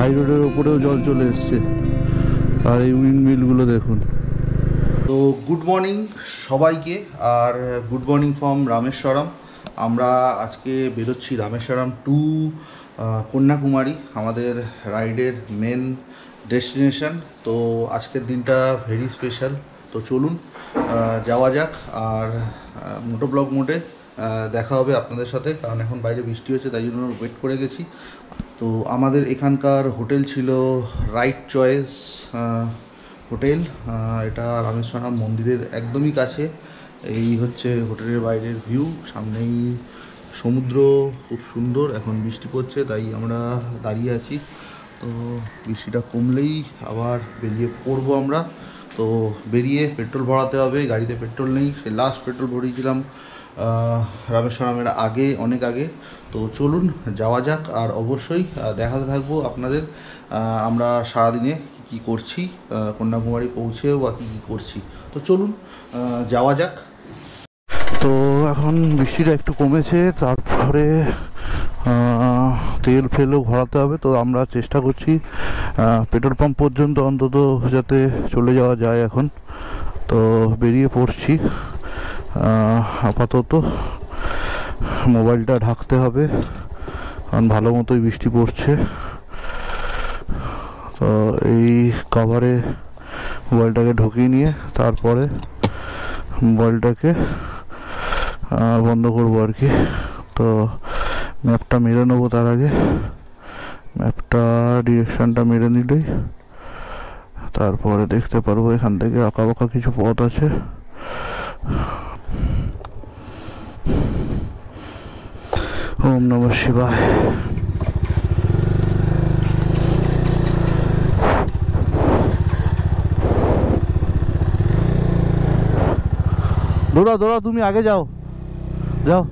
High রোডের ওপরেও জল চলে এসছে। আর এই উইন্ডমিলগুলো দেখুন। তো গুড মর্নিং সবাইকে, আর গুড মর্নিং ফ্রম রামেশ্বরম। আমরা আজকে বেরোচ্ছি রামেশ্বরম টু কন্যাকুমারী, আমাদের রাইডের মেন ডেস্টিনেশন। তো আজকের দিনটা ভেরি স্পেশাল। তো চলুন যাওয়া যাক। আর মোটো ব্লগ মোডে দেখা হবে আপনাদের সাথে, কারণ এখন বাইরে বৃষ্টি হচ্ছে, তাই জন্য ওয়েট করে গেছি। তো আমাদের এখানকার হোটেল ছিল রাইট চয়েস হোটেল। এটা রামেশ্বরম মন্দিরের একদমই কাছে। এই হচ্ছে হোটেলের বাইরের ভিউ, সামনেই সমুদ্র, খুব সুন্দর। এখন বৃষ্টি পড়ছে, তাই আমরা দাঁড়িয়ে আছি। তো বৃষ্টিটা কমলেই আবার বেরিয়ে পড়বো আমরা। তো বেরিয়ে পেট্রোল ভরাতে হবে, গাড়িতে পেট্রোল নেই। সে লাস্ট পেট্রোল ভরিয়েছিলাম রামেশ্বরমের আগে, অনেক আগে। তো চলুন যাওয়া যাক। আর অবশ্যই দেখাতে থাকবো আপনাদের আমরা সারাদিনে কী করছি, কন্যাকুমারী পৌঁছেও বা কী করছি। তো চলুন যাওয়া যাক। তো এখন বৃষ্টিটা একটু কমেছে, তারপরে তেল ফেলও ভরাতে হবে। তো আমরা চেষ্টা করছি পেট্রোল পাম্প পর্যন্ত অন্তত যাতে চলে যাওয়া যায় এখন। তো বেরিয়ে পড়ছি। আপাতত মোবাইলটা ঢাকতে হবে, কারণ ভালো মতোই বৃষ্টি পড়ছে। তো এই কভারে মোবাইলটাকে ঢুকিয়ে নিয়ে তারপরে মোবাইলটাকে বন্ধ করবো আর কি। তো ম্যাপটা মেরে নেবো, তার আগে ম্যাপটা ডিরেকশানটা মেরে নিলেই তারপরে দেখতে পারবো এখান থেকে আঁকা বাঁকা কিছু পথ আছে। ওম নমঃ শিবায়। দৌড়াও দৌড়াও, তুমি আগে যাও যাও।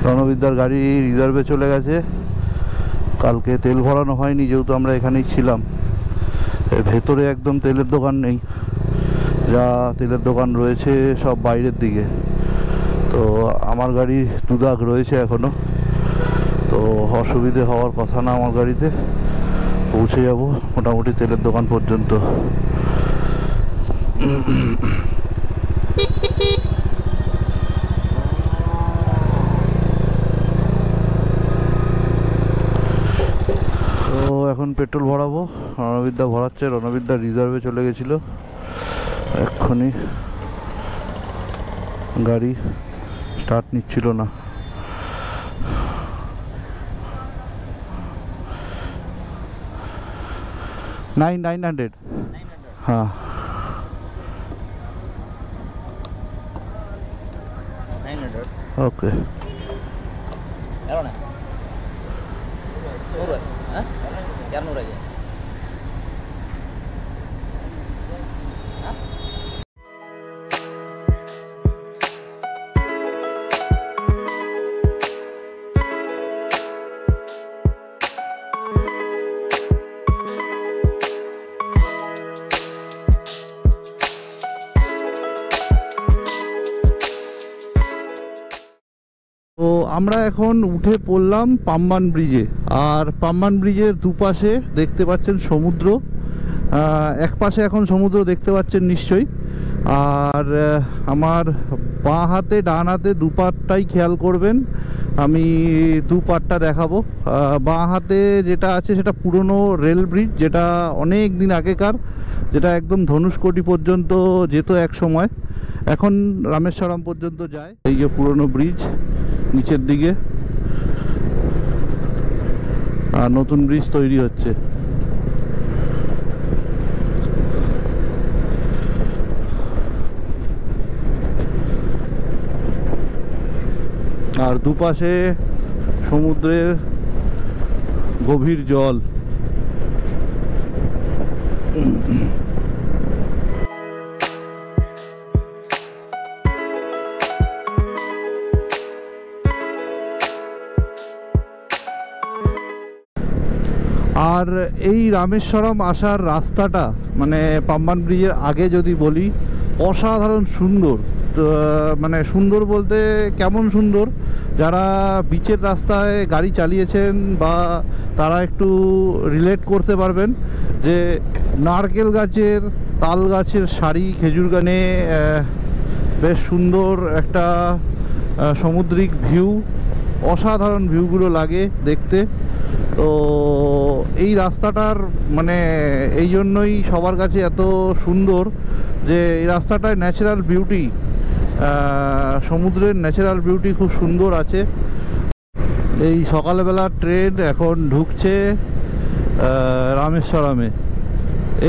রণবিদ্যার গাড়ি রিজার্ভে চলে গেছে। কালকে তেল ভরানো হয়নি, যেহেতু আমরা এখানেই ছিলাম। এর ভেতরে একদম তেলের দোকান নেই, যা তেলের দোকান রয়েছে সব বাইরের দিকে। তো আমার গাড়ি দুদাগ রয়েছে এখনো। তো অসুবিধে হওয়ার কথা না, আমার গাড়িতে পৌঁছে যাব মোটামুটি তেলের দোকান পর্যন্ত। তো এখন পেট্রোল ভরাবো। রণবিদ্যা ভরাচ্ছে, রণবিদ্যা রিজার্ভে চলে গেছিলো। এক্ষুনি গাড়ি স্টার্ট নিচ্ছিল না। নাইন হান্ড্রেড, হ্যাঁ। ওকে। তো আমরা এখন উঠে পড়লাম পাম্বান ব্রিজে। আর পাম্বান ব্রিজের দুপাশে দেখতে পাচ্ছেন সমুদ্র। এক পাশে এখন সমুদ্র দেখতে পাচ্ছেন নিশ্চয়ই। আর আমার বাঁ হাতে ডান হাতে দুপাটটাই খেয়াল করবেন, আমি দুপাটটা দেখাবো। বাঁ হাতে যেটা আছে সেটা পুরনো রেল ব্রিজ, যেটা অনেক দিন আগেকার, যেটা একদম ধনুষকোটি পর্যন্ত যেত এক সময়, এখন রামেশ্বরম পর্যন্ত যায়। এই যে পুরনো ব্রিজ নিচের দিকে, আর নতুন ব্রিজ তৈরি হচ্ছে। আর দুপাশে সমুদ্রের গভীর জল। আর এই রামেশ্বরম আসার রাস্তাটা, মানে পাম্বান ব্রিজের আগে যদি বলি, অসাধারণ সুন্দর। মানে সুন্দর বলতে কেমন সুন্দর, যারা বিচের রাস্তায় গাড়ি চালিয়েছেন বা তারা একটু রিলেট করতে পারবেন যে নারকেল গাছের, তাল গাছের সারি, খেজুর গানে বেশ সুন্দর একটা সামুদ্রিক ভিউ, অসাধারণ ভিউগুলো লাগে দেখতে। তো এই রাস্তাটার মানে এই জন্যই সবার কাছে এত সুন্দর যে এই রাস্তাটায় ন্যাচারাল বিউটি, সমুদ্রের ন্যাচারাল বিউটি খুব সুন্দর আছে। এই সকালবেলা ট্রেন এখন ঢুকছে রামেশ্বরমে।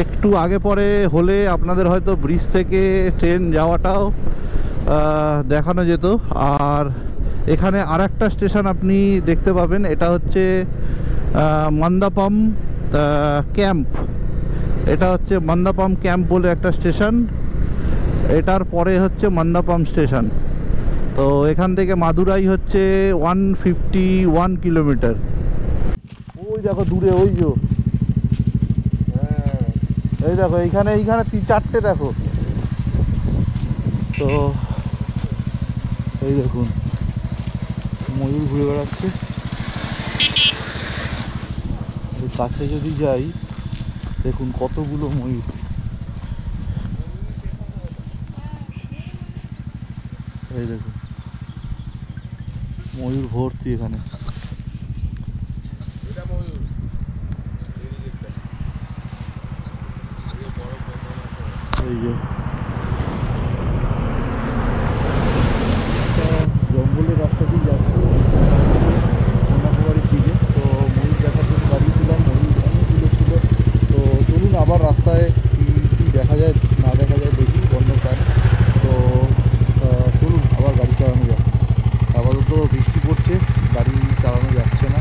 একটু আগে পরে হলে আপনাদের হয়তো ব্রিজ থেকে ট্রেন যাওয়াটাও দেখানো যেত। আর এখানে আরেকটা স্টেশন আপনি দেখতে পাবেন, এটা হচ্ছে মান্দাপাম ক্যাম্প। এটা হচ্ছে মান্দাপাম ক্যাম্প বলে একটা স্টেশন, এটার পরে হচ্ছে মান্দাপাম স্টেশন। তো এখান থেকে মাদুরাই হচ্ছে 151 কিলোমিটার। ওই দেখো দূরে, ওই যে এই দেখো এইখানে 3-4টে দেখো। তো এই দেখুন ময়ূর ঘুরে বেড়াচ্ছে। কাছে যদি যাই দেখুন কতগুলো ময়ূর। এই দেখুন ময়ূর ভর্তি এখানে। এই যে জঙ্গলের রাস্তা দিয়ে যাচ্ছি কন্যাকুমারীর দিকে। তো ময়ূর দেখার জন্য দাঁড়িয়েছিলাম, ময়ূর অনেকগুলো ছিল। তো চলুন আবার রাস্তায় কী দেখা যায় না দেখা যায় দেখি বন্য প্রাণী। তো চলুন আবার গাড়ি চালানো যাক। আপাতত বৃষ্টি পড়ছে, গাড়ি চালানো যাচ্ছে না।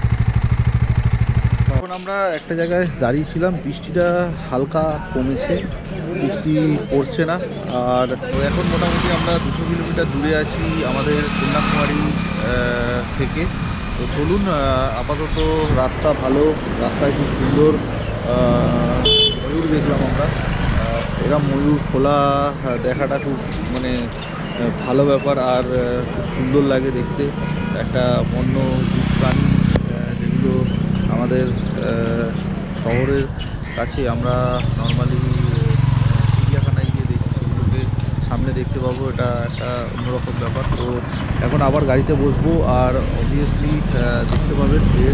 এখন আমরা একটা জায়গায় দাঁড়িয়েছিলাম, বৃষ্টিটা হালকা কমেছে, বৃষ্টি পড়ছে না। আর এখন মোটামুটি আমরা 200 কিলোমিটার দূরে আছি আমাদের কন্যাকুমারী থেকে। তো চলুন, আপাতত রাস্তা ভালো, রাস্তায় খুব সুন্দর ময়ূর দেখলাম আমরা। এরা ময়ূর খোলা দেখাটা খুব মানে ভালো ব্যাপার, আর খুব সুন্দর লাগে দেখতে। একটা বন্য জীব প্রাণী যেগুলো আমাদের শহরের কাছে আমরা নর্মালি চিড়িয়াখানায় গিয়ে দেখি, সেগুলোকে সামনে দেখতে পাবো, এটা একটা অন্যরকম ব্যাপার। তো এখন আবার গাড়িতে বসবো, আর অবভিয়াসলি দেখতে পাবেন যে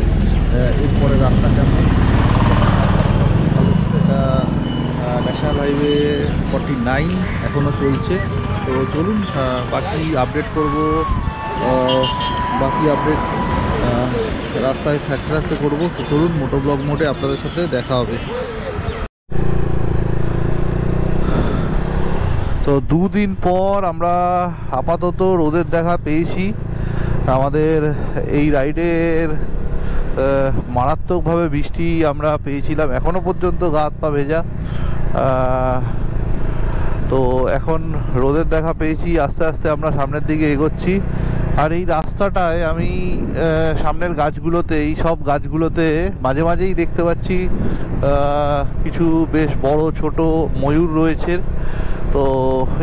এরপরে রাস্তা কেমন। এটা ন্যাশনাল হাইওয়ে 49 এখনও চলছে। তো চলুন বাকি আপডেট করব, বাকি আপডেট রাস্তায় থাকতে থাকতে করবো। তো চলুন মোটো ব্লগ মোডে আপনাদের সাথে দেখা হবে। তো 2 দিন পর আমরা আপাতত রোদের দেখা পেয়েছি। আমাদের এই রাইডের মারাত্মকভাবে বৃষ্টি আমরা পেয়েছিলাম, এখনও পর্যন্ত গা হাত পা ভেজা। তো এখন রোদের দেখা পেয়েছি, আস্তে আস্তে আমরা সামনের দিকে এগোচ্ছি। আর এই রাস্তাটায় আমি সামনের গাছগুলোতে, এই সব গাছগুলোতে মাঝে মাঝেই দেখতে পাচ্ছি কিছু বেশ বড় ছোট ময়ূর রয়েছে। তো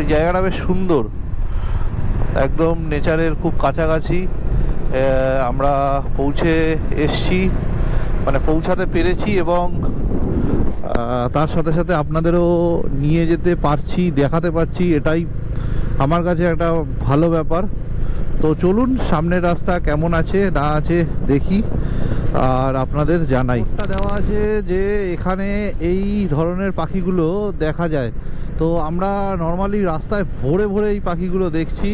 এই জায়গাটা বেশ সুন্দর, একদম নেচারের খুব কাছাকাছি আমরা পৌঁছে এসছি, মানে পৌঁছাতে পেরেছি, এবং তার সাথে সাথে আপনাদেরও নিয়ে যেতে পারছি, দেখাতে পারছি, এটাই আমার কাছে একটা ভালো ব্যাপার। তো চলুন সামনের রাস্তা কেমন আছে না আছে দেখি আর আপনাদের জানাই। দেওয়া আছে যে এখানে এই ধরনের পাখিগুলো দেখা যায়। তো আমরা নর্মালি রাস্তায় ভোরে ভোরে এই পাখিগুলো দেখছি,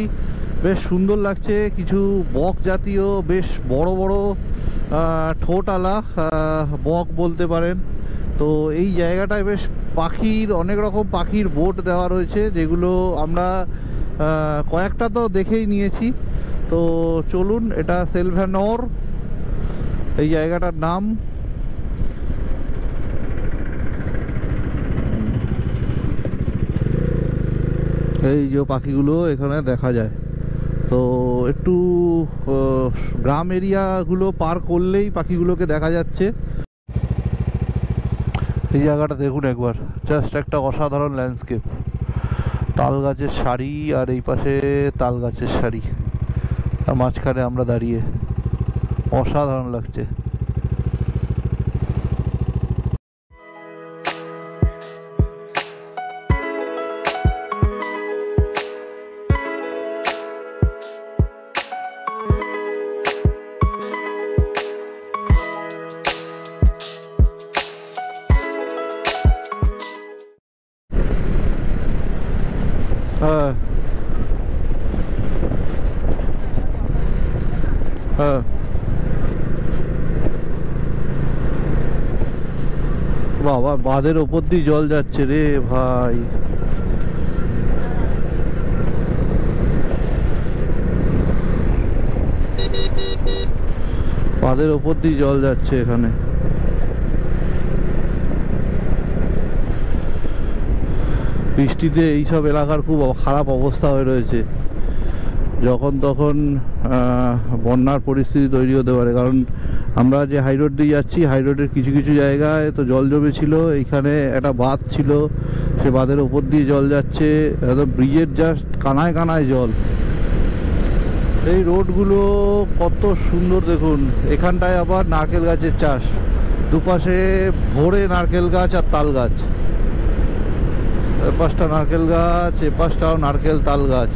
বেশ সুন্দর লাগছে। কিছু বক জাতীয় বেশ বড় বড় ঠোঁটওয়ালা বক বলতে পারেন। তো এই জায়গাটায় বেশ পাখির অনেক রকম পাখির বোট দেওয়া রয়েছে, যেগুলো আমরা কয়েকটা তো দেখেই নিয়েছি। তো চলুন, এটা সেলভানোর এই জায়গাটার নাম। এই যে পাখিগুলো এখানে দেখা যায়। তো একটু গ্রাম এরিয়াগুলো পার করলেই পাখিগুলোকে দেখা যাচ্ছে। এই জায়গাটা দেখুন একবার, জাস্ট একটা অসাধারণ ল্যান্ডস্কেপ। তাল গাছের সারি, আর এই পাশে তাল গাছের সারি, আর মাঝখানে আমরা দাঁড়িয়ে, অসাধারণ লাগছে। হ্যাঁ হ্যাঁ, বাবা বাঁধের ওপর দিয়ে জল যাচ্ছে রে ভাই। বাঁধের ওপর দিয়ে জল যাচ্ছে এখানে। বৃষ্টিতে এইসব এলাকার খুব খারাপ অবস্থা হয়ে রয়েছে, যখন তখন বন্যার পরিস্থিতি তৈরি হতে পারে। কারণ আমরা যে হাই রোড দিয়ে যাচ্ছি, হাই রোডের কিছু কিছু জায়গায় তো জল জমেছিল। এইখানে একটা বাঁধ ছিল, সে বাঁধের ওপর দিয়ে জল যাচ্ছে, একদম ব্রিজের জাস্ট কানায় কানায় জল। এই রোডগুলো কত সুন্দর দেখুন। এখানটায় আবার নারকেল গাছের চাষ, দুপাশে ভরে নারকেল গাছ আর তাল গাছ। এপাশটা নারকেল গাছ, এপাশটাও নারকেল তাল গাছ।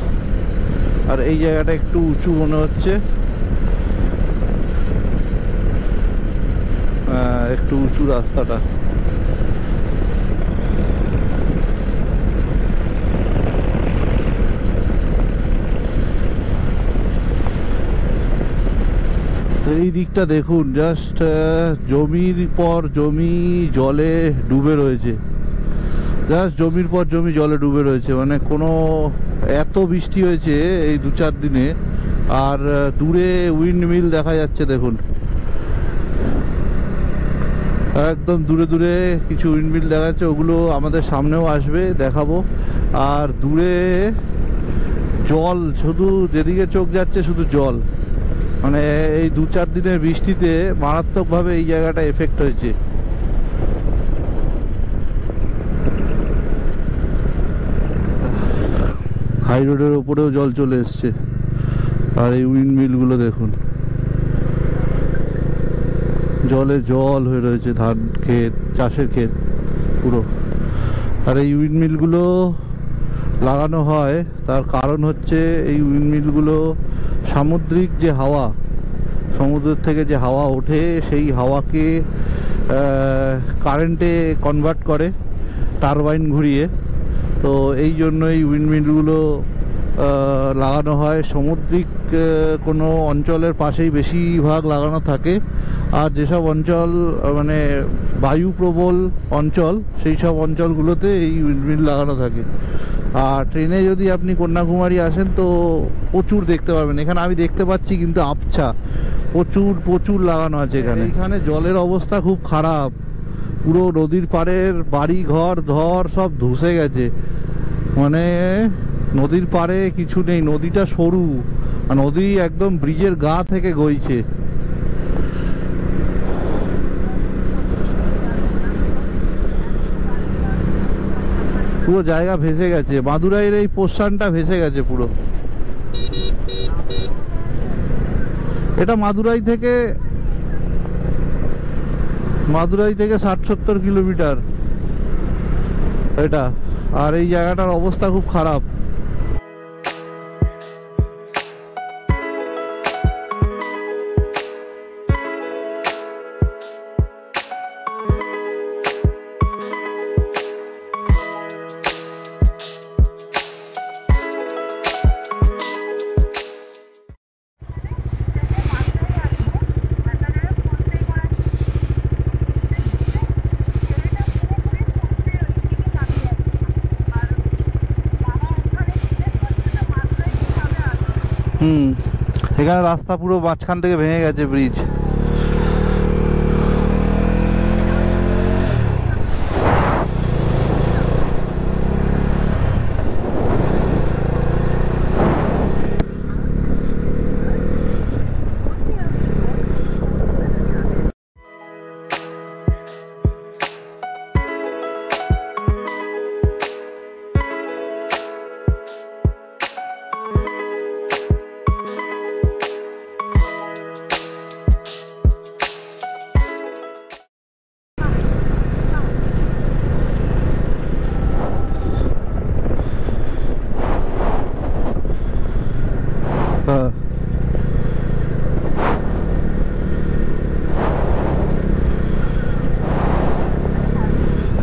আর এই জায়গাটা একটু উঁচু মনে হচ্ছে, একটু উঁচু রাস্তাটা। এই দিকটা দেখুন, জাস্ট জমির পর জমি জলে ডুবে রয়েছে, জাস্ট জমির পর জমি জলে ডুবে রয়েছে। মানে কোনো এত বৃষ্টি হয়েছে এই 2-4 দিনে। আর দূরে উইন্ড মিল দেখা যাচ্ছে দেখুন, একদম দূরে দূরে কিছু উইন্ড মিল দেখা যাচ্ছে, ওগুলো আমাদের সামনেও আসবে, দেখাবো। আর দূরে জল, শুধু যেদিকে চোখ যাচ্ছে শুধু জল। মানে এই 2-4 দিনের বৃষ্টিতে মারাত্মকভাবে এই জায়গাটা এফেক্ট হয়েছে। হাই রোডের ওপরেও জল চলে এসছে। আর এই উইন্ড মিলগুলো দেখুন, জলে জল হয়ে রয়েছে, ধান ক্ষেত, চাষের ক্ষেত পুরো। আর এই উইন্ড মিলগুলো লাগানো হয়, তার কারণ হচ্ছে এই উইন্ড মিলগুলো সামুদ্রিক যে হাওয়া, সমুদ্রের থেকে যে হাওয়া ওঠে, সেই হাওয়াকে কারেন্টে কনভার্ট করে টারবাইন ঘুরিয়ে। তো এই জন্য এই উইন্ড মিলগুলো লাগানো হয়। সামুদ্রিক কোনো অঞ্চলের পাশেই বেশিরভাগ লাগানো থাকে। আর যেসব অঞ্চল মানে বায়ুপ্রবল অঞ্চল, সেই সব অঞ্চলগুলোতে এই উইন্ডমিল লাগানো থাকে। আর ট্রেনে যদি আপনি কন্যাকুমারী আসেন তো প্রচুর দেখতে পারবেন। এখানে আমি দেখতে পাচ্ছি কিন্তু আবছা, প্রচুর প্রচুর লাগানো আছে এখানে। এখানে জলের অবস্থা খুব খারাপ, পুরো নদীর পাড়ের বাড়ি ঘর ধর সব ধসে গেছে। মানে নদীর পাড়ে কিছু নেই, নদীটা সরু, নদী একদম ব্রিজের গা থেকে গইছে। পুরো জায়গা ভেসে গেছে, মাদুরাইয়ের এই পোর্শনটা ভেসে গেছে পুরো। এটা মাদুরাই থেকে 60-70 কিলোমিটার এটা। আর এই জায়গাটার অবস্থা খুব খারাপ। এখানে রাস্তা পুরো মাঝখান থেকে ভেঙে গেছে, ব্রিজ।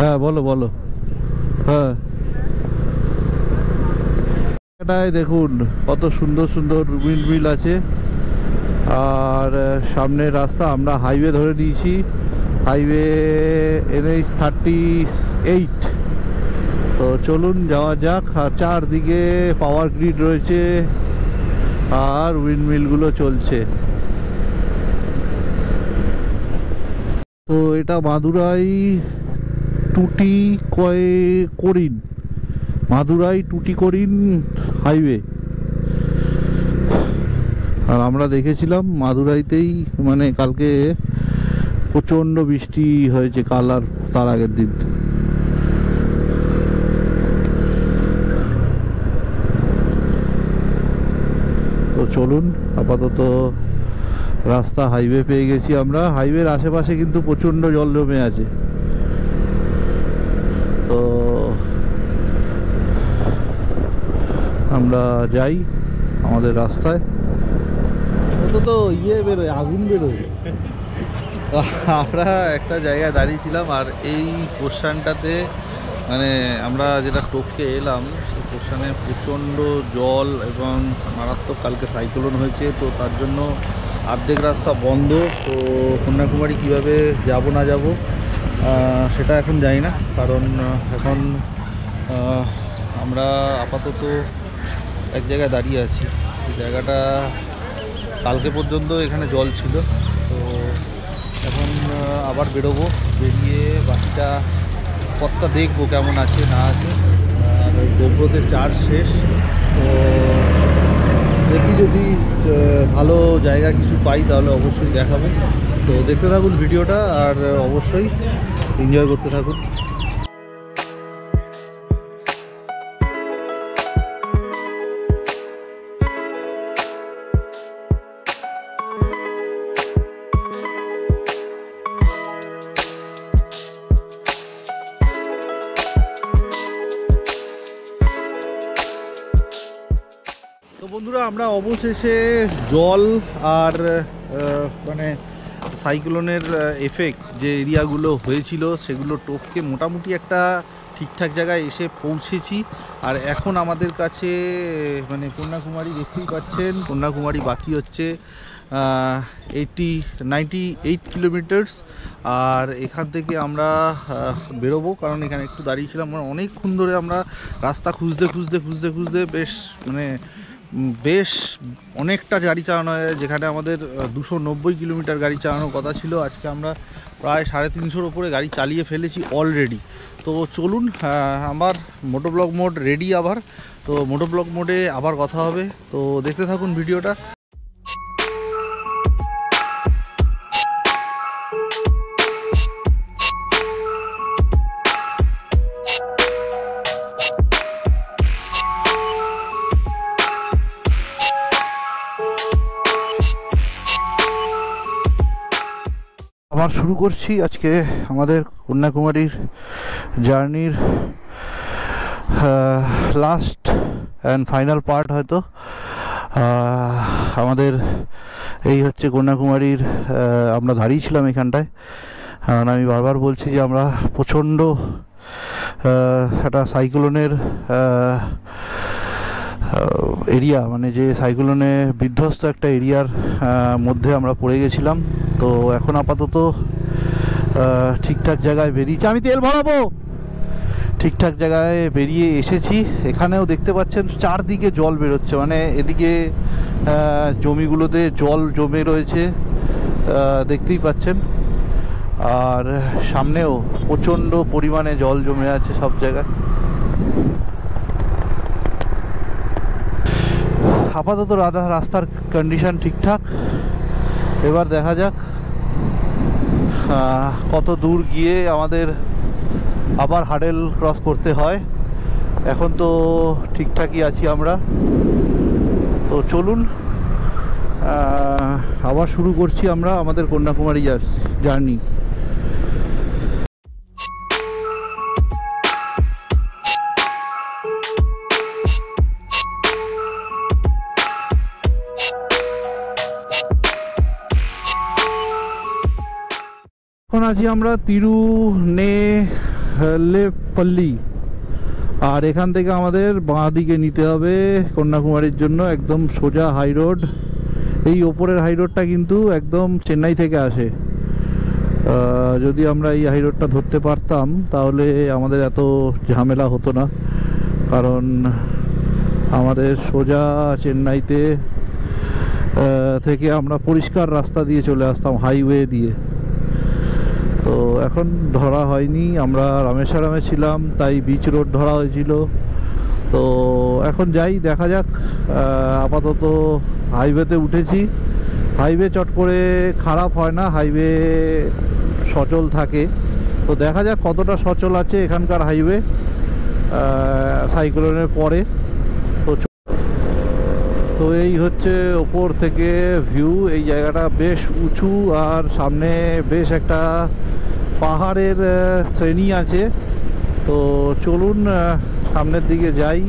হ্যাঁ বলো বলো। হ্যাঁ এটাই দেখুন কত সুন্দর সুন্দর উইন্ড মিল আছে। আর সামনের রাস্তা, আমরা হাইওয়ে ধরে নিয়েছি, হাইওয়ে NH-38। তো চলুন যাওয়া যাক। আর চারদিকে পাওয়ার গ্রিড রয়েছে আর উইন্ড মিলগুলো চলছে। তো এটা মাদুরাই টুটিকোরিন, মাদুরাই টুটিকোরিন হাইওয়ে। আর আমরা দেখেছিলাম মাদুরাইতেই, মানে কালকে প্রচণ্ড বৃষ্টি হয়েছে, কাল আর তার আগের দিন। তো চলুন, আপাতত রাস্তা হাইওয়ে পেয়ে গেছি আমরা। হাইওয়ের আশেপাশে কিন্তু প্রচণ্ড জল জমে আছে। তো আমরা যাই আমাদের রাস্তায়। তো ইয়ে বেরোয়, আগুন বেরোয়। আমরা একটা জায়গায় দাঁড়িয়েছিলাম আর এই পোর্শনটাতে, মানে আমরা যেটা টপকে এলাম সেই পোর্শনে প্রচণ্ড জল এবং মারাত্মক কালকে সাইক্লোন হয়েছে। তো তার জন্য অর্ধেক রাস্তা বন্ধ। তো কন্যাকুমারী কীভাবে যাব না যাব সেটা এখন জানি না, কারণ এখন আমরা আপাতত এক জায়গায় দাঁড়িয়ে আছি। এই জায়গাটা কালকে পর্যন্ত এখানে জল ছিল। তো এখন আবার বেরোবো, বেরিয়ে বাকিটা পথটা দেখবো কেমন আছে না আছে। আর গোপ্রোতে চার্জ শেষ, তো দেখি যদি ভালো জায়গা কিছু পাই তাহলে অবশ্যই দেখাবো। তো দেখতে থাকুন ভিডিওটা আর অবশ্যই এনজয় করতে থাকুন। তো বন্ধুরা, আমরা অবশেষে জল আর মানে সাইক্লোনের এফেক্ট যে এরিয়াগুলো হয়েছিল সেগুলো টপকে মোটামুটি একটা ঠিকঠাক জায়গায় এসে পৌঁছেছি। আর এখন আমাদের কাছে মানে কন্যাকুমারী দেখতেই পাচ্ছেন, কন্যাকুমারী বাকি হচ্ছে 98 কিলোমিটার্স। আর এখান থেকে আমরা বেরোবো, কারণ এখানে একটু দাঁড়িয়েছিলাম, মানে অনেকক্ষণ ধরে আমরা রাস্তা খুঁজতে খুঁজতে খুঁজতে খুঁজতে বেশ অনেকটা গাড়ি চালানো হয়। যেখানে আমাদের 290 কিলোমিটার গাড়ি চালানোর কথা ছিল, আজকে আমরা প্রায় 350-এর ওপরে গাড়ি চালিয়ে ফেলেছি অলরেডি। তো চলুন, আমার মোটোব্লগ মোড রেডি আবার। তো মোটোব্লগ মোডে আবার কথা হবে, তো দেখতে থাকুন ভিডিওটা। আবার শুরু করছি আজকে আমাদের কন্যাকুমারীর জার্নির লাস্ট অ্যান্ড ফাইনাল পার্ট হয়তো। আমাদের এই হচ্ছে কন্যাকুমারীর, আমরা দাঁড়িয়েছিলাম এখানটায়। কারণ আমি বারবার বলছি যে আমরা প্রচণ্ড একটা সাইক্লোনের এরিয়া, মানে যে সাইক্লোনে বিধ্বস্ত একটা এরিয়ার মধ্যে আমরা পড়ে গেছিলাম। তো এখন আপাতত ঠিকঠাক জায়গায় বেরিয়েছি, আমি তেল ভরাবো, ঠিকঠাক জায়গায় বেরিয়ে এসেছি। এখানেও দেখতে পাচ্ছেন চারদিকে জল বেরোচ্ছে, মানে এদিকে জমিগুলোতে জল জমে রয়েছে দেখতেই পাচ্ছেন। আর সামনেও প্রচণ্ড পরিমাণে জল জমে আছে সব জায়গায়। আপাতত রাস্তার কন্ডিশন ঠিকঠাক। এবার দেখা যাক কত দূর গিয়ে আমাদের আবার হার্ডেল ক্রস করতে হয়। এখন তো ঠিকঠাকই আছি আমরা। তো চলুন আবার শুরু করছি আমরা আমাদের কন্যাকুমারী জার্নি। এখন আছি আমরা তিরুনেলভেলি লেপল্লি। আর এখান থেকে আমাদের বাঁ দিকে নিতে হবে কন্যাকুমারীর জন্য, একদম সোজা হাই রোড। এই ওপরের হাই রোডটা কিন্তু একদম চেন্নাই থেকে আসে। যদি আমরা এই হাই রোডটা ধরতে পারতাম তাহলে আমাদের এত ঝামেলা হতো না, কারণ আমাদের সোজা চেন্নাইতে থেকে আমরা পরিষ্কার রাস্তা দিয়ে চলে আসতাম, হাইওয়ে দিয়ে। তো এখন ধরা হয়নি, আমরা রামেশ্বরমে ছিলাম তাই বিচ রোড ধরা হয়েছিল। তো এখন যাই, দেখা যাক। আপাতত হাইওয়েতে উঠেছি। হাইওয়ে চট করে খারাপ হয় না, হাইওয়ে সচল থাকে। তো দেখা যাক কতটা সচল আছে এখানকার হাইওয়ে সাইক্লোনের পরে। তো এই হচ্ছে ওপর থেকে ভিউ। এই জায়গাটা বেশ উঁচু আর সামনে বেশ একটা পাহাড়ের শ্রেণী আছে। তো চলুন সামনের দিকে যাই।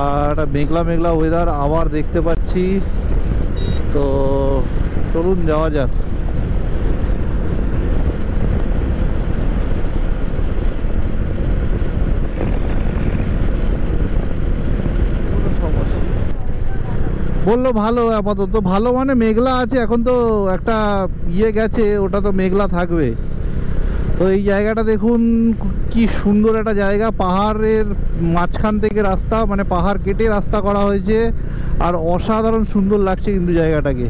আর মেঘলা মেঘলা ওয়েদার আবার দেখতে পাচ্ছি, তো চলুন যাওয়া যাক। বললো ভালো, আপাতত ভালো মানে মেঘলা আছে। এখন তো একটা গেছে, ওটা তো মেঘলা থাকবে। তো এই জায়গাটা দেখুন কি সুন্দর একটা জায়গা, পাহাড়ের মাঝখান থেকে রাস্তা, মানে পাহাড় কেটে রাস্তা করা হয়েছে। আর অসাধারণ সুন্দর লাগছে কিন্তু জায়গাটাকে।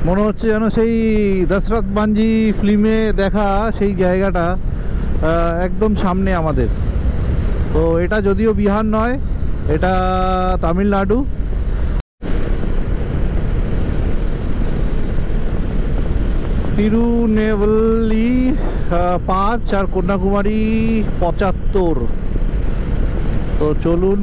মনে হচ্ছে যেন সেই দশরথ মাঞ্ঝি ফিল্মে দেখা সেই জায়গাটা একদম সামনে আমাদের। তো এটা যদিও বিহার নয়, এটা তামিলনাড়ু। তিরুনেভেলি 5 আর কন্যাকুমারী 75। তো চলুন।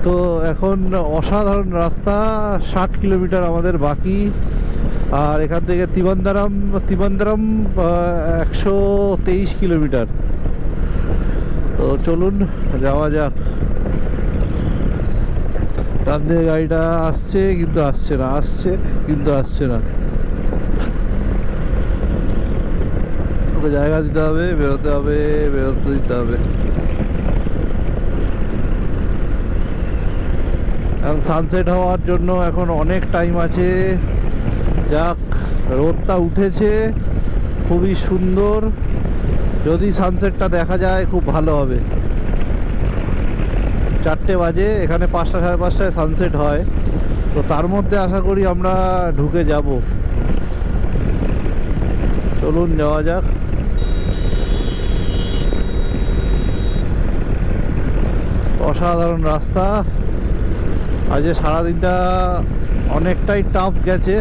তো এখন অসাধারণ রাস্তা, 60 কিলোমিটার আমাদের বাকি। আর এখান থেকে তিবন্দরম 123 কিলোমিটার। তো চলুন যাওয়া যাক। ডান দিকে গাড়িটা আসছে কিন্তু আসছে না, আসছে কিন্তু আসছে না। ওকে জায়গা দিতে হবে, বেরোতে হবে, বেরোতে দিতে হবে। এখন সানসেট হওয়ার জন্য এখন অনেক টাইম আছে। যাক, রোদটা উঠেছে, খুবই সুন্দর। যদি সানসেটটা দেখা যায় খুব ভালো হবে। 4টে বাজে, এখানে 5টা সাড়ে 5টায় সানসেট হয়। তো তার মধ্যে আশা করি আমরা ঢুকে যাব। চলুন যাওয়া যাক। অসাধারণ রাস্তা। আজ সারাদিনটা অনেকটাই টাফ গেছে,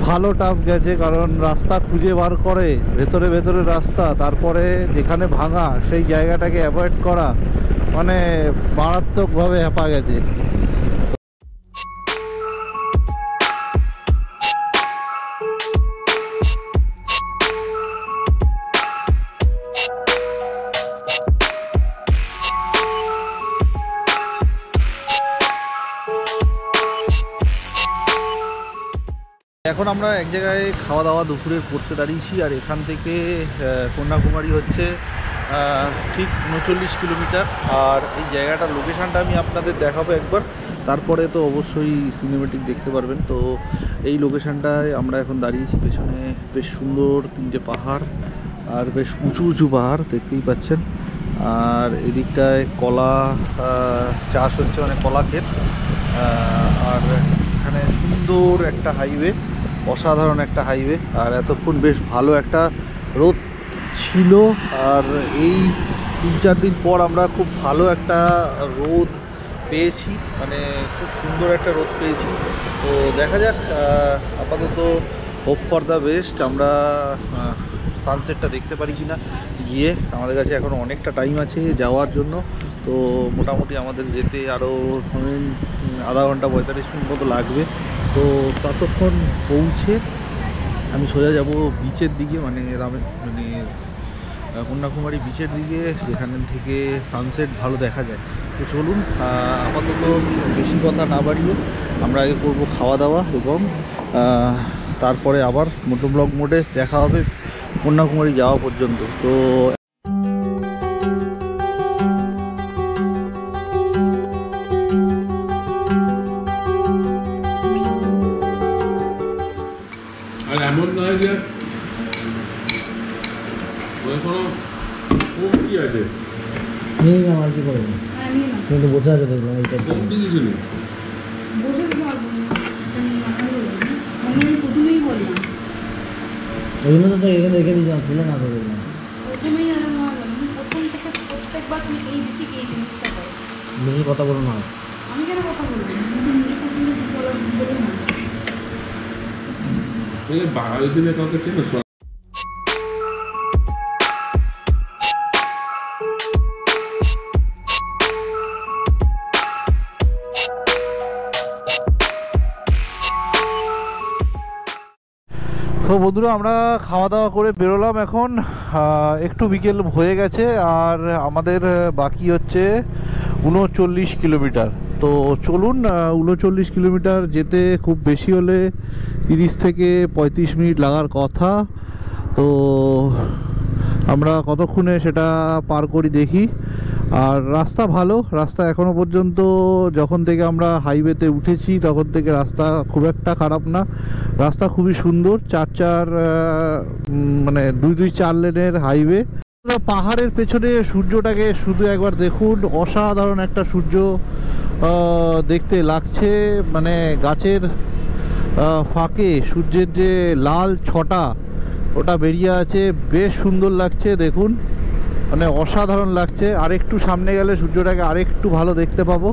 ভালো টাফ গেছে, কারণ রাস্তা খুঁজে বার করে, ভেতরে ভেতরে রাস্তা, তারপরে যেখানে ভাঙা সেই জায়গাটাকে অ্যাভয়েড করা, মানে মারাত্মকভাবে হ্যাপা গেছে। এখন আমরা এক জায়গায় খাওয়া দাওয়া দুপুরের করতে দাঁড়িয়েছি। আর এখান থেকে কন্যাকুমারী হচ্ছে ঠিক 39 কিলোমিটার। আর এই জায়গাটার লোকেশানটা আমি আপনাদের দেখাবো একবার, তারপরে তো অবশ্যই সিনেমেটিক দেখতে পারবেন। তো এই লোকেশানটায় আমরা এখন দাঁড়িয়েছি। পেছনে বেশ সুন্দর 3টে পাহাড়, আর বেশ উঁচু উঁচু পাহাড় দেখতেই পাচ্ছেন। আর এদিকটায় কলা চাষ হচ্ছে, মানে কলা ক্ষেত। আর এখানে সুন্দর একটা হাইওয়ে, অসাধারণ একটা হাইওয়ে। আর এতক্ষণ বেশ ভালো একটা রোদ ছিল। আর এই 3-4 দিন পর আমরা খুব ভালো একটা রোদ পেয়েছি, মানে খুব সুন্দর একটা রোদ পেয়েছি। তো দেখা যাক, আপাতত হোপ ফর দ্য বেস্ট। আমরা সানসেটটা দেখতে পারি কি না গিয়ে। আমাদের কাছে এখন অনেকটা টাইম আছে যাওয়ার জন্য। তো মোটামুটি আমাদের যেতে আরও আধা ঘন্টা 45 মিনিট মতো লাগবে। তো ততক্ষণ পৌঁছে আমি সোজা যাব বিচের দিকে, মানে কন্যাকুমারী বিচের দিকে, যেখান থেকে সানসেট ভালো দেখা যায়। তো চলুন, আপাতত বেশি কথা না বাড়িয়ে আমরা আগে করবো খাওয়া দাওয়া, এবং তারপরে আবার মোটো ব্লগ মোডে দেখা হবে কন্যাকুমারী যাওয়া পর্যন্ত। তো আর এমন নয় যে কি আছে নেই না, আর কি করবো, কিন্তু বসে আছে দেখলাম এইটা কমটি কিছু নেই। ওই জন্য তো এখানে রেখে দিয়েছিলাম, তুলে না করে দিলাম। বেশি কথা বলো না। আমি কেন কথা বলবো? বাঙালি দিনে কাউকে চেনো? তো বন্ধুরা, আমরা খাওয়া দাওয়া করে বেরোলাম এখন। একটু বিকেল হয়ে গেছে, আর আমাদের বাকি হচ্ছে 39 কিলোমিটার। তো চলুন, 39 কিলোমিটার যেতে খুব বেশি হলে 30 থেকে 35 মিনিট লাগার কথা। তো আমরা কতক্ষণে সেটা পার করি দেখি। আর রাস্তা ভালো, রাস্তা এখনও পর্যন্ত যখন থেকে আমরা হাইওয়েতে উঠেছি তখন থেকে রাস্তা খুব একটা খারাপ না, রাস্তা খুবই সুন্দর। মানে 2-4 লেনের হাইওয়ে। পাহাড়ের পেছনে সূর্যটাকে শুধু একবার দেখুন, অসাধারণ একটা সূর্য দেখতে লাগছে। মানে গাছের ফাঁকে সূর্যের যে লাল ছটা ওটা বেরিয়ে আছে, বেশ সুন্দর লাগছে দেখুন, মানে অসাধারণ লাগছে। আর একটু সামনে গেলে সূর্যটাকে আরেকটু ভালো দেখতে পাবো।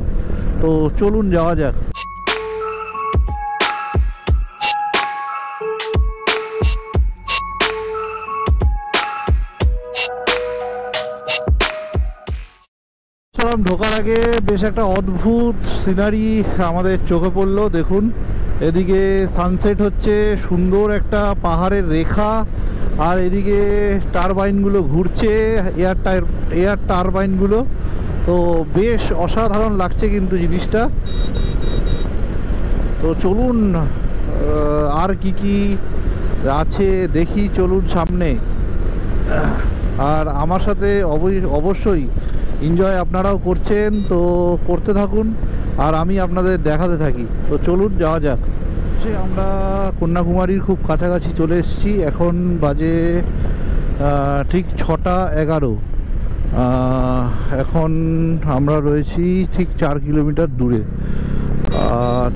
তো চলুন যাওয়া যাক। ঢোকার আগে বেশ একটা অদ্ভুত সিনারি আমাদের চোখে পড়লো। দেখুন, এদিকে সানসেট হচ্ছে, সুন্দর একটা পাহাড়ের রেখা, আর এদিকে টারবাইনগুলো ঘুরছে, এয়ার টারবাইনগুলো। তো বেশ অসাধারণ লাগছে কিন্তু জিনিসটা। তো চলুন আর কি কি আছে দেখি, চলুন সামনে। আর আমার সাথে অবশ্যই এনজয় আপনারাও করছেন, তো করতে থাকুন আর আমি আপনাদের দেখাতে থাকি। তো চলুন যাওয়া যাক। আমরা কন্যাকুমারীর খুব কাছাকাছি চলে এসেছি। এখন বাজে ঠিক 6:11। এখন আমরা রয়েছি ঠিক 4 কিলোমিটার দূরে।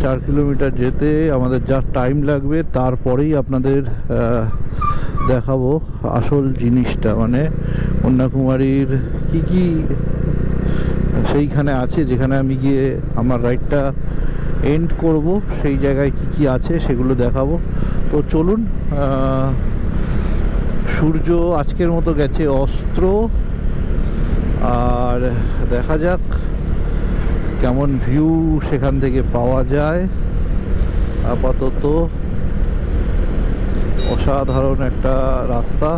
4 কিলোমিটার যেতে আমাদের যা টাইম লাগবে তারপরেই আপনাদের দেখাবো আসল জিনিসটা, মানে কন্যাকুমারীর কি কি সেইখানে আছে, যেখানে আমি গিয়ে আমার রাইডটা এন্ড করব, সেই জায়গায় কি কি আছে সেগুলো দেখাবো। তো চলুন, সূর্য আজকের মতো গেছে অস্ত্র, আর দেখা যাক কেমন ভিউ সেখান থেকে পাওয়া যায়। আপাতত অসাধারণ একটা রাস্তা,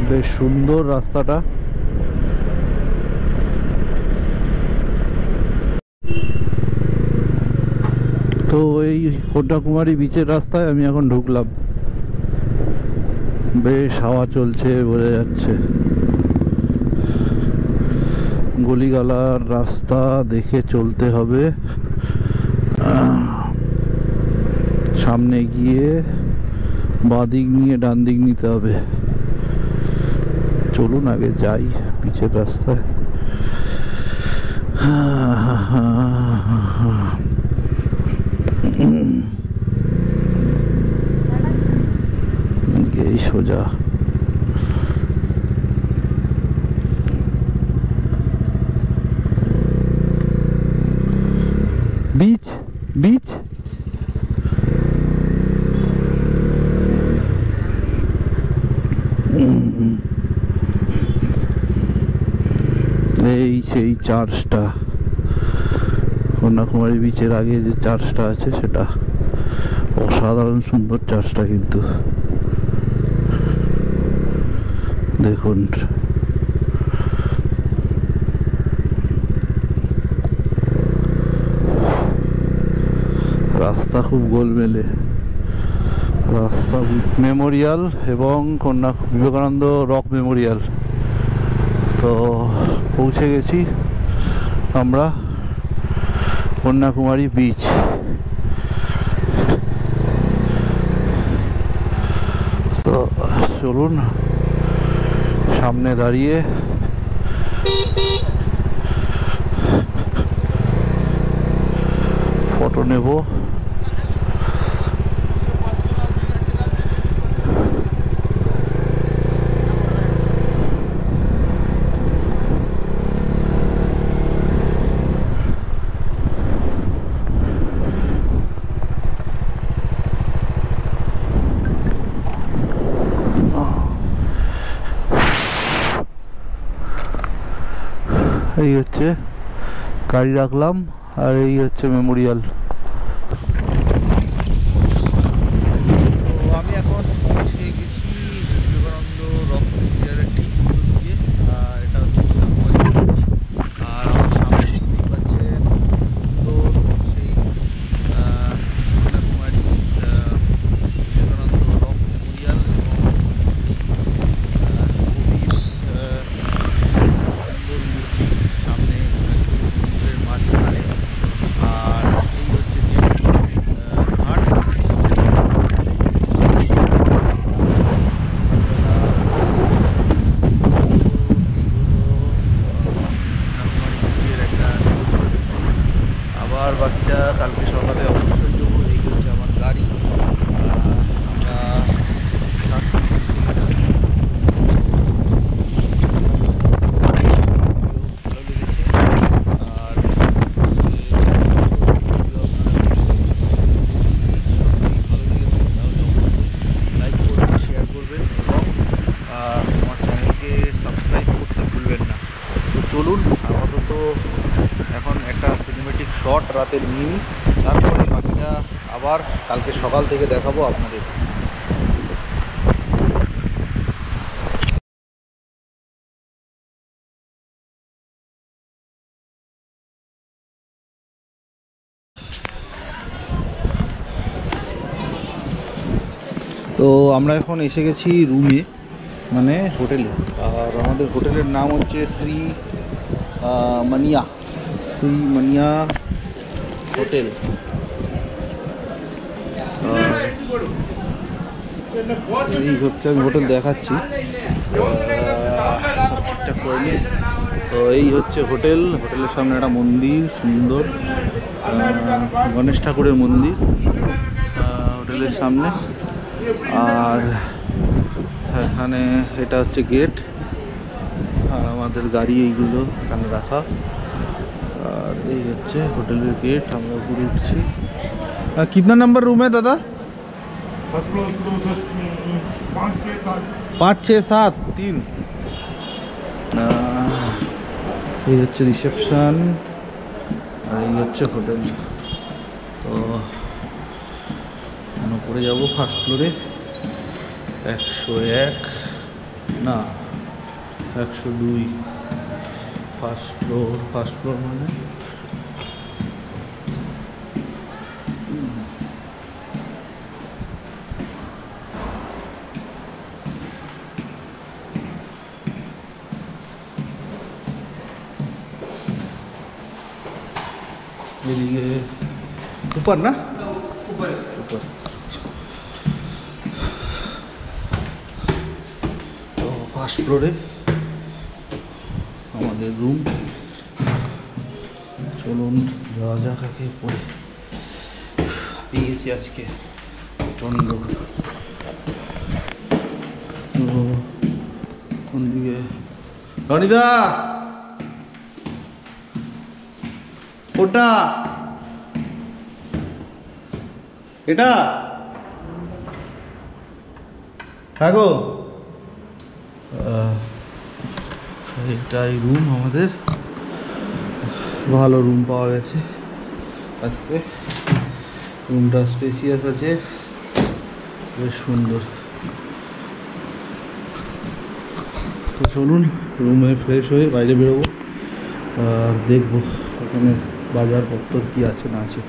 বেশ সুন্দর রাস্তাটা। তো এই কন্যাকুমারী বিচের রাস্তায় আমি এখন ঢুকলাম, বেশ হাওয়া চলছে বোঝা যাচ্ছে। গলিগালার রাস্তা দেখে চলতে হবে, সামনে গিয়ে বাঁ দিক নিয়ে ডান দিক নিতে হবে। চলুন আগে যাই বিচের রাস্তায়। এই সোজা বিচ বিচ। এই সেই চার্চটা, কন্যাকুমারী বিচের আগে যে চার্চটা আছে সেটা অসাধারণ সুন্দর চার্চটা কিন্তু। দেখুন রাস্তা খুব গোলমেলে, রাস্তা মেমোরিয়াল এবং কন্যা বিবেকানন্দ রক মেমোরিয়াল। তো পৌঁছে গেছি আমরা কন্যাকুমারী বিচ। তো চলুন সামনে দাঁড়িয়ে ফটো নেব। এই হচ্ছে গাড়ি রাখলাম আর এই হচ্ছে মেমোরিয়াল। তো আমি এখন পৌঁছে গেছি বিবেকানন্দ রক মেমোরিয়ালের ঠিক দিকে। এটা হচ্ছে কন্যাকুমারী বিচ। আর আমার সামনে দেখতেই পাচ্ছেন তো সেই কন্যাকুমারী বিবেকানন্দ রক মেমোরিয়াল এবং সামনে সমুদ্রের মাঝখানে। আর এই হচ্ছে ঘাট। আবার বাকিটা কালকে সকালে অবশ্যই দেবো। এই হচ্ছে আমার গাড়ি। আমরা চলুন আপাতত এখন একটা সিনেমেটিক শট রাতের নিই, তারপরে বাকিটা আবার কালকে সকাল থেকে দেখাবো আপনাদের। তো আমরা এখন এসে গেছি রুমে, মানে হোটেলে। আর আমাদের হোটেলের নাম হচ্ছে শ্রী মানিয়া হোটেল। এই হচ্ছে আমি হোটেল দেখাচ্ছি, সব ঠিকঠাক করে নিই। তো এই হচ্ছে হোটেল। হোটেলের সামনে একটা মন্দির, সুন্দর গণেশ ঠাকুরের মন্দির হোটেলের সামনে। আর এখানে এটা হচ্ছে গেট, আর আমাদের গাড়ি এইগুলো এখানে রাখা। আর এই হচ্ছে হোটেলের গেট। আমরা উপরে উঠছি। कितना नंबर रूम है दादा? 5, 6, 7, 3। এই হচ্ছে রিসেপশন আর এই হচ্ছে হোটেল। তো উপরে যাবো ফার্স্ট ফ্লোরে। 101 না 102 ফার্স্ট ফ্লোর মানে এদিকে ऊपर ना ऊपर তো ফার্স্ট ফ্লোরে আমাদের রুম। চলুন যাওয়া যাক একে পরে। পেয়ে গেছি আজকে প্রচণ্ড। তো কোন দিকে রনিদা ওটা এটা হ্যাঁ গো, এটাই রুম আমাদের। ভালো রুম পাওয়া গেছে আজকে। রুমটা স্পেসিয়াস আছে, বেশ সুন্দর। তো চলুন রুমে ফ্রেশ হয়ে বাইরে বেরোবো আর দেখবো ওখানে বাজারপত্র কী আছে না আছে।